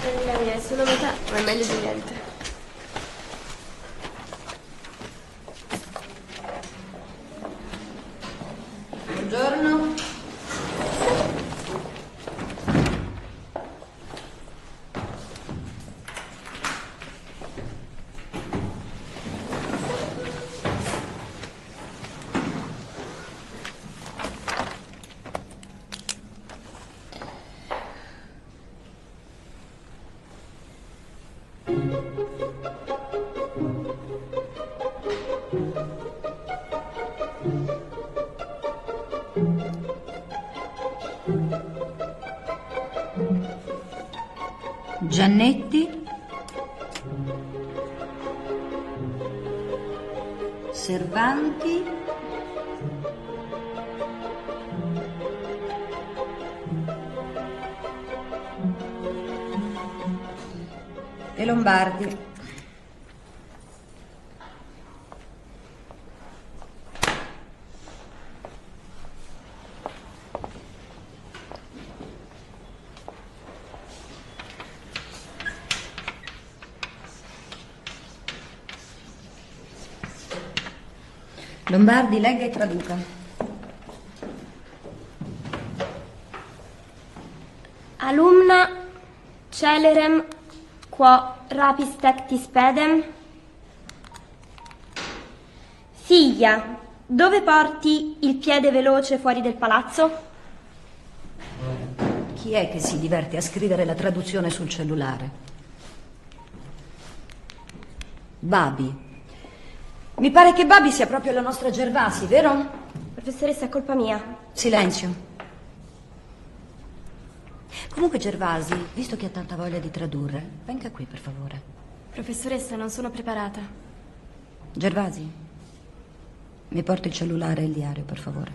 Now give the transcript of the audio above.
Lei è solo metà, ma è meglio di niente. Buongiorno. Giannetti, Servanti, e Lombardi. Lombardi, legga e traduca. Alumna celerem quo rapis tectis pedem. Figlia, dove porti il piede veloce fuori del palazzo? Chi è che si diverte a scrivere la traduzione sul cellulare? Babi. Mi pare che Babi sia proprio la nostra Gervasi, vero? Professoressa, è colpa mia. Silenzio. Comunque Gervasi, visto che ha tanta voglia di tradurre, venga qui per favore. Professoressa, non sono preparata. Gervasi, mi porti il cellulare e il diario per favore.